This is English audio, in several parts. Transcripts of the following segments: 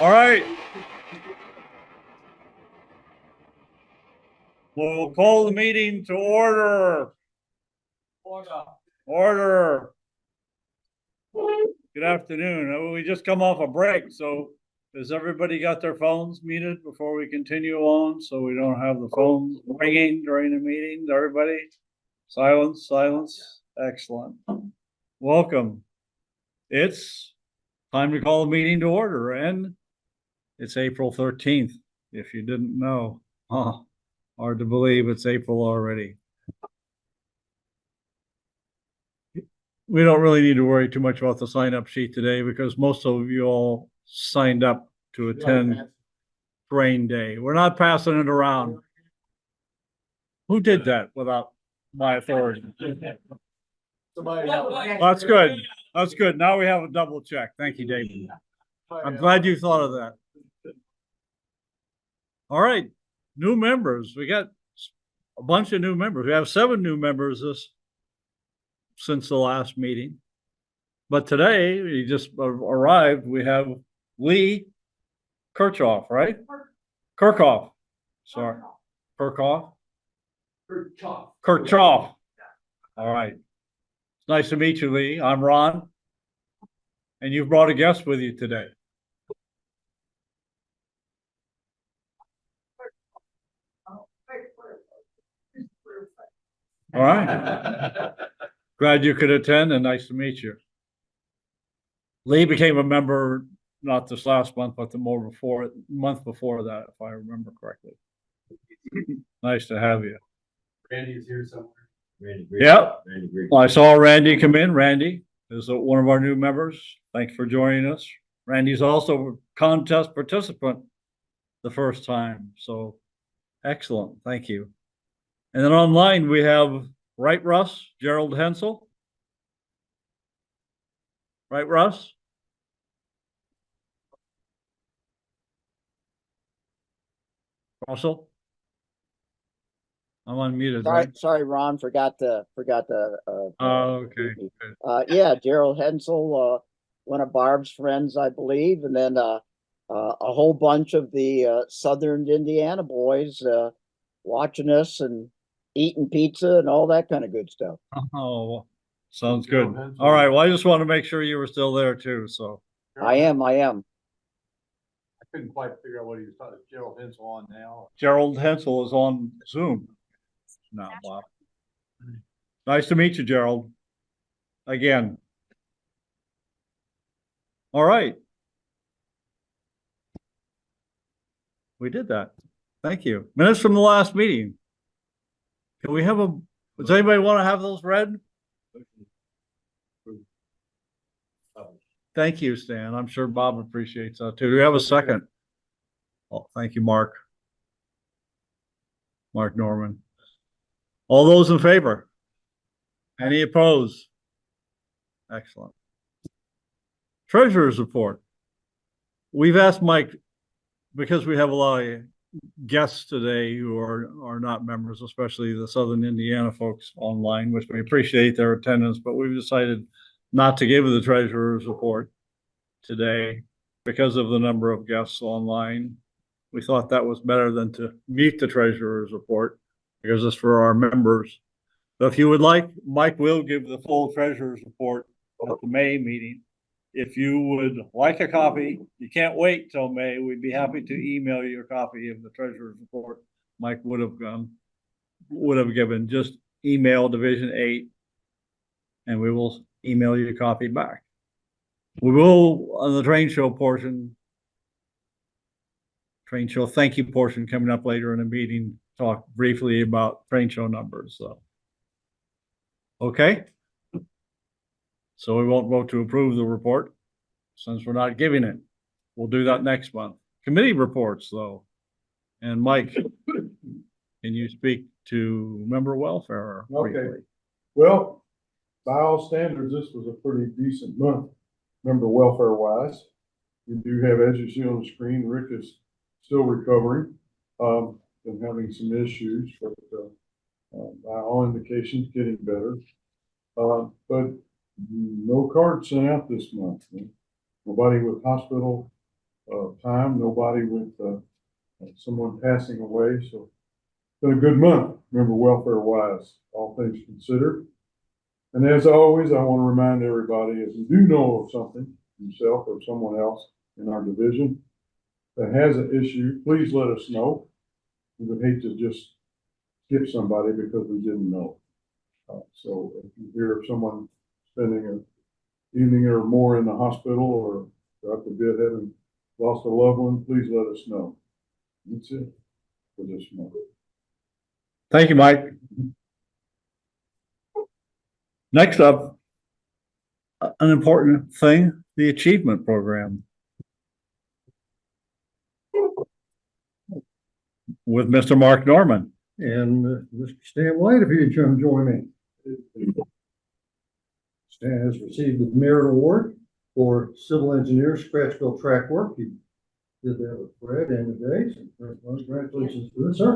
All right. We'll call the meeting to order. Order. Good afternoon. We just come off a break, so has everybody got their phones muted before we continue on, so we don't have the phones ringing during the meeting? Everybody, silence, silence. Excellent. Welcome. It's time to call the meeting to order, and it's April 13th, if you didn't know. Hard to believe it's April already. We don't really need to worry too much about the sign-up sheet today because most of you all signed up to attend Rain Day. We're not passing it around. Who did that without my authority? That's good. That's good. Now we have a double check. Thank you, David. I'm glad you thought of that. All right. New members. We got a bunch of new members. We have 7 new members since the last meeting. But today, he just arrived, we have Lee Kirchhoff, right? Kirchhoff. Sorry. Kirchhoff? Kirchhoff. All right. It's nice to meet you, Lee. I'm Ron. And you've brought a guest with you today. All right. Glad you could attend and nice to meet you. Lee became a member not this last month, but the month before that, if I remember correctly. Nice to have you. Randy's here somewhere. Randy. Yep. Well, I saw Randy come in. Randy is one of our new members. Thanks for joining us. Randy's also a contest participant the first time. So excellent. Thank you. And then online we have Right Russ, Gerald Hensel. Right, Russ? Russell? I'm unmuted, right? Sorry, Ron, forgot to. Okay. Yeah, Gerald Hensel, one of Barb's friends, I believe, and then a whole bunch of the Southern Indiana boys watching us and eating pizza and all that kind of good stuff. Oh, sounds good. All right. Well, I just want to make sure you were still there too. So I am. I couldn't quite figure out what he was talking. Gerald Hensel on now. Gerald Hensel is on Zoom now, Bob. Nice to meet you, Gerald. Again. All right. We did that. Thank you. Minutes from the last meeting. Can we have does anybody want to have those read? Thank you, Stan. I'm sure Bob appreciates that too. Do we have a second? Oh, thank you, Mark. Mark Norman. All those in favor? Any opposed? Excellent. Treasurer's report. We've asked Mike, because we have a lot of guests today who are not members, especially the Southern Indiana folks online, which we appreciate their attendance, but we've decided not to give the treasurer's report today because of the number of guests online. We thought that was better than to mute the treasurer's report because it's for our members. So if you would like, Mike will give the full treasurer's report at the May meeting. If you would like a copy, you can't wait till May. We'd be happy to email you a copy of the treasurer's report. Mike would have given. Just email Division 8 and we will email you a copy back. We will, on the train show thank you portion coming up later in the meeting, talk briefly about train show numbers. So, okay. So we won't vote to approve the report since we're not giving it. We'll do that next month. Committee reports though. And Mike, can you speak to member welfare briefly? Okay. Well, by all standards, this was a pretty decent month, member welfare wise. We do have, as you see on the screen, Rick is still recovering, and having some issues, but by all indications, getting better. But no cards sent out this month. Nobody with hospital time, nobody with, someone passing away, so it's been a good month, remember welfare wise, all things considered. And as always, I want to remind everybody, if you do know of something, yourself or someone else in our division that has an issue, please let us know. We would hate to just skip somebody because we didn't know. So if you hear of someone spending an evening or more in the hospital or God forbid having lost a loved one, please let us know. That's it for this month. Thank you, Mike. Next up, an important thing, the achievement program. With Mr. Mark Norman. And Mr. Stan White, if you'd come join me. Stan has received the Merit Award for Civil Engineer Scratchville track work. He did that with Fred and today. So congratulations to us, sir.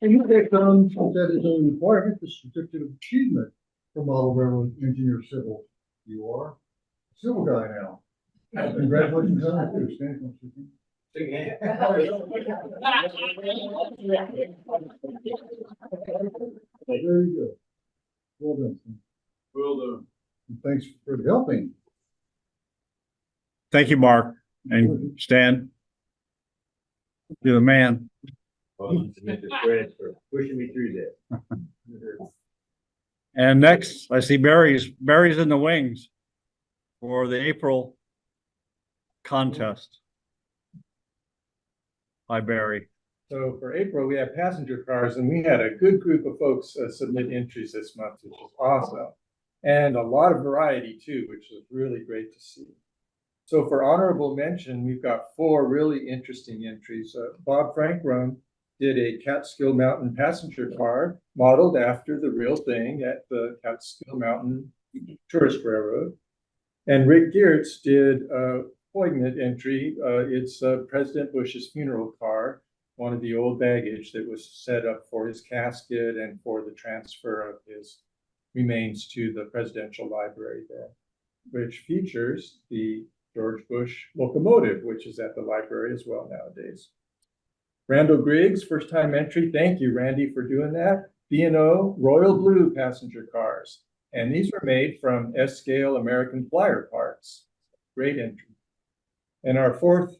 And you take on, that is a requirement, the certificate of achievement for Model Railroad Engineer Civil. You are a civil guy now. Congratulations on that too, Stan. Very good. Well done. Stan. Well done. And thanks for helping. Thank you, Mark and Stan. You're the man. Well, Mr. Fred for pushing me through that. And next, I see Barry's in the wings for the April contest. Hi, Barry. So for April, we have passenger cars, and we had a good group of folks submit entries this month, which is awesome. And a lot of variety too, which is really great to see. So for honorable mention, we've got 4 really interesting entries. Bob Frankrun did a Catskill Mountain passenger car modeled after the real thing at the Catskill Mountain Tourist Railroad. And Rick Geertz did a poignant entry. It's President Bush's funeral car, one of the old baggage that was set up for his casket and for the transfer of his remains to the presidential library there, which features the George Bush locomotive, which is at the library as well nowadays. Randall Griggs, first time entry. Thank you, Randy, for doing that. B&O Royal Blue passenger cars. And these were made from S-scale American Flyer parts. Great entry. And our 4th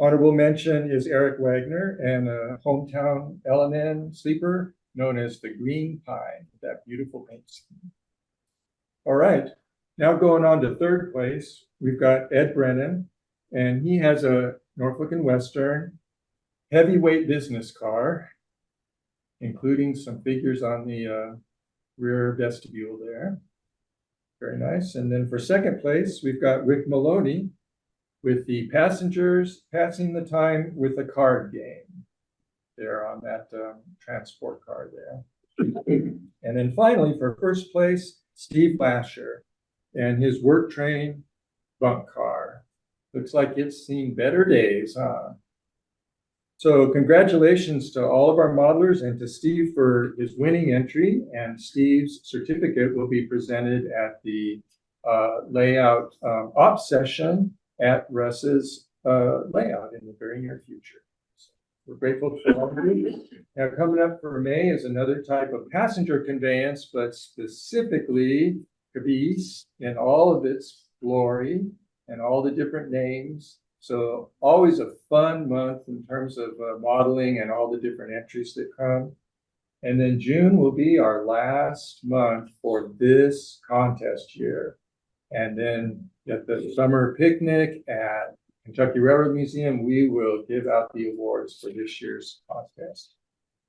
honorable mention is Eric Wagner and a hometown L&N sleeper known as the Green Pine, that beautiful paint scheme. All right, now going on to 3rd place, we've got Ed Brennan, and he has a Norfolk and Western heavyweight business car, including some figures on the rear vestibule there. Very nice. And then for 2nd place, we've got Rick Maloney with the passengers passing the time with a card game. There on that transport car there. And then finally, for 1st place, Steve Lasher and his work train bunk car. Looks like it's seen better days, huh? So congratulations to all of our modelers and to Steve for his winning entry, and Steve's certificate will be presented at the layout op session at Russ's layout in the very near future. So we're grateful for all of you. Now coming up for May is another type of passenger conveyance, but specifically caboose in all of its glory and all the different names. So always a fun month in terms of modeling and all the different entries that come. And then June will be our last month for this contest year. And then at the summer picnic at Kentucky Railroad Museum, we will give out the awards for this year's contest.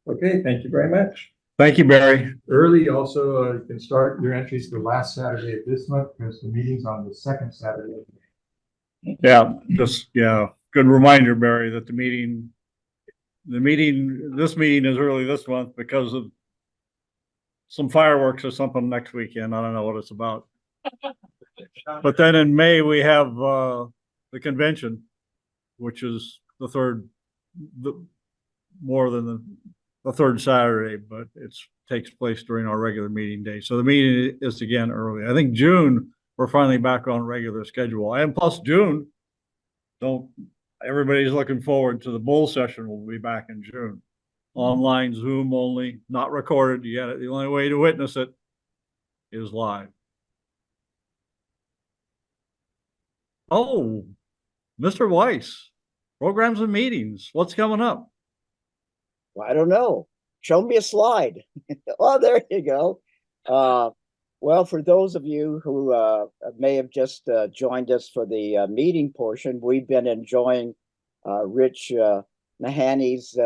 Okay, thank you very much. Thank you, Barry. Early also, you can start your entries the last Saturday of this month because the meeting's on the 2nd Saturday of May. Yeah, good reminder, Barry, that this meeting is early this month because of some fireworks or something next weekend. I don't know what it's about. But then in May, we have the convention, which is more than the 3rd Saturday, but it takes place during our regular meeting day. So the meeting is again early. I think June we're finally back on regular schedule. And plus June, everybody's looking forward to the bull session. We'll be back in June. Online, Zoom only, not recorded yet. The only way to witness it is live. Oh, Mr. Weiss, programs and meetings. What's coming up? I don't know. Show me a slide. Oh, there you go. Well, for those of you who may have just joined us for the meeting portion, we've been enjoying Rich Nahanny's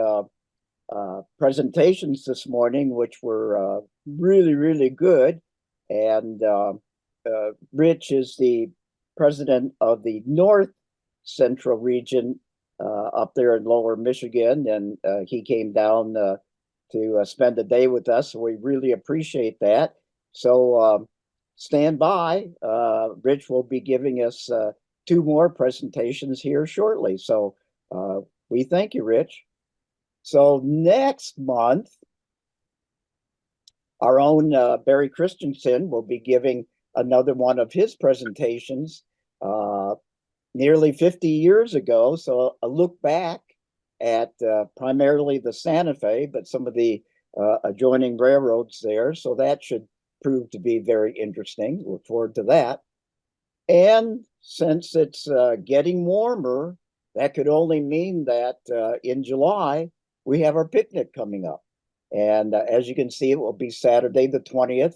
presentations this morning, which were really, really good. And Rich is the president of the North Central region up there in Lower Michigan, and he came down to spend the day with us. So we really appreciate that. So stand by. Rich will be giving us 2 more presentations here shortly. So we thank you, Rich. So next month, our own Barry Christensen will be giving another one of his presentations nearly 50 years ago. So a look back at primarily the Santa Fe, but some of the adjoining railroads there. So that should prove to be very interesting. Look forward to that. And since it's getting warmer, that could only mean that in July, we have our picnic coming up. And as you can see, it will be Saturday the 20th.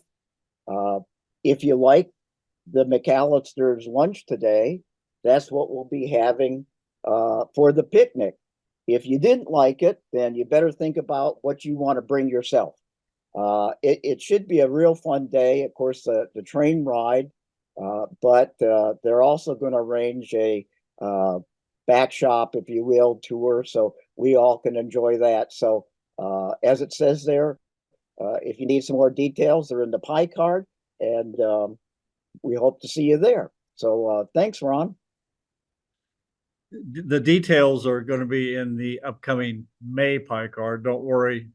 If you like the McAllister's lunch today, that's what we'll be having for the picnic. If you didn't like it, then you better think about what you want to bring yourself. It should be a real fun day. Of course, the train ride, but they're also going to arrange a back shop, if you will, tour, so we all can enjoy that. So as it says there, if you need some more details, they're in the pie card, and we hope to see you there. So thanks, Ron. The details are going to be in the upcoming May pie card. Don't worry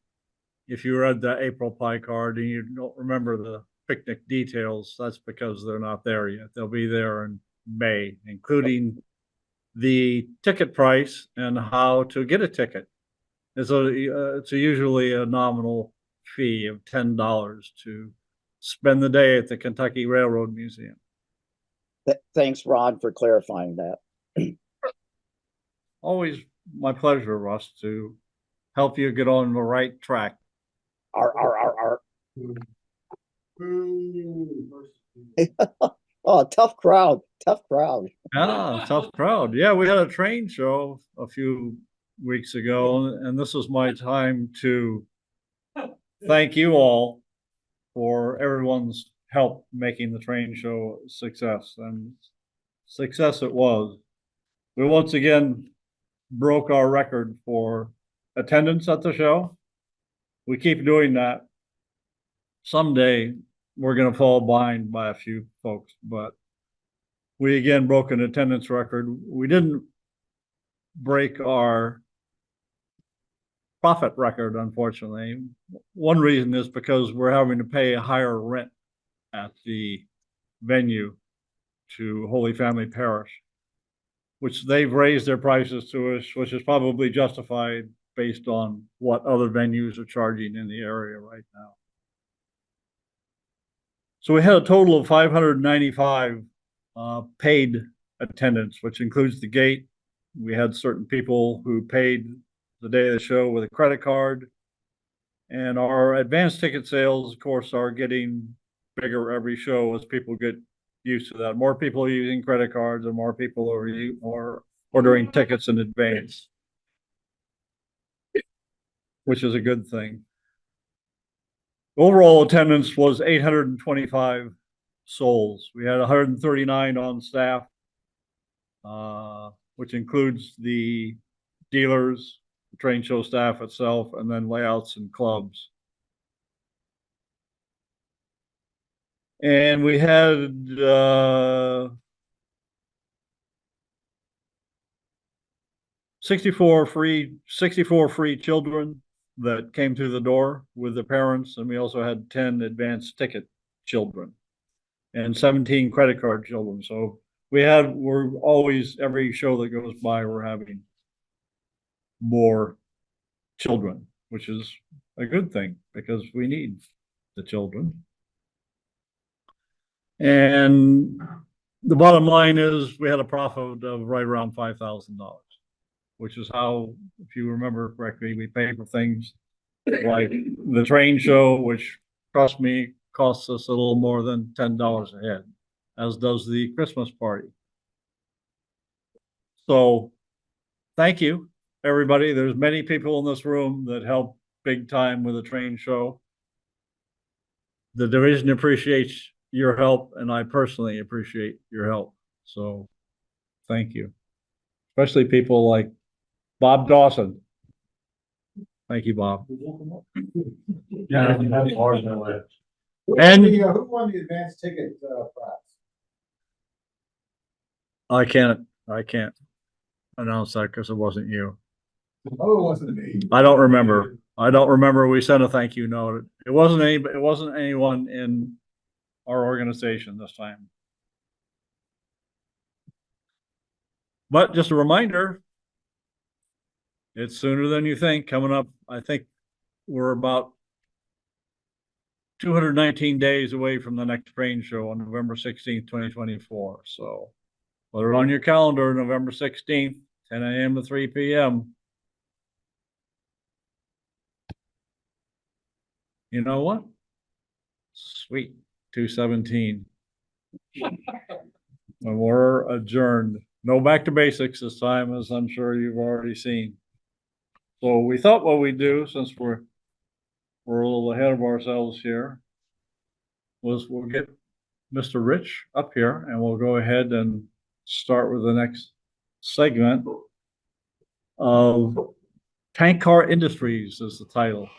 if you read the April pie card and you don't remember the picnic details. That's because they're not there yet. They'll be there in May, including the ticket price and how to get a ticket. It's usually a nominal fee of $10 to spend the day at the Kentucky Railroad Museum. Thanks, Ron, for clarifying that. Always my pleasure, Russ, to help you get on the right track. Oh, tough crowd. Ah, tough crowd. Yeah, we had a train show a few weeks ago, and this is my time to thank you all for everyone's help making the train show a success, and success it was. We once again broke our record for attendance at the show. We keep doing that. Someday we're going to fall behind by a few folks, but we again broke an attendance record. We didn't break our profit record, unfortunately. One reason is because we're having to pay a higher rent at the venue to Holy Family Parish, which they've raised their prices to us, which is probably justified based on what other venues are charging in the area right now. So we had a total of 595 paid attendance, which includes the gate. We had certain people who paid the day of the show with a credit card. And our advance ticket sales, of course, are getting bigger every show as people get used to that. More people are using credit cards and more people are ordering tickets in advance, which is a good thing. Overall attendance was 825 souls. We had 139 on staff, which includes the dealers, the train show staff itself, and then layouts and clubs. And we had 64 free children that came through the door with the parents, and we also had 10 advanced ticket children. and 17 credit card children. So we're always, every show that goes by, we're having more children, which is a good thing because we need the children. And the bottom line is we had a profit of right around $5,000, which is how, if you remember correctly, we pay for things like the train show, which costs us a little more than $10 a head, as does the Christmas party. So thank you, everybody. There's many people in this room that help big time with the train show. The division appreciates your help, and I personally appreciate your help. So thank you. Especially people like Bob Dawson. Thank you, Bob. Yeah, that's hard to live. And Who won the advance ticket prize? I can't announce that because it wasn't you. Oh, it wasn't me. I don't remember. We sent a thank you note. It wasn't anyone in our organization this time. But just a reminder, it's sooner than you think coming up. I think we're about 219 days away from the next train show on November 16th, 2024. So put it on your calendar, November 16th, 10 a.m. to 3 p.m. You know what? Sweet, 217. And we're adjourned. No back to basics this time, as I'm sure you've already seen. So we thought what we'd do, since we're a little ahead of ourselves here, was we'll get Mr. Rich up here and we'll go ahead and start with the next segment of Tank Car Industries is the title.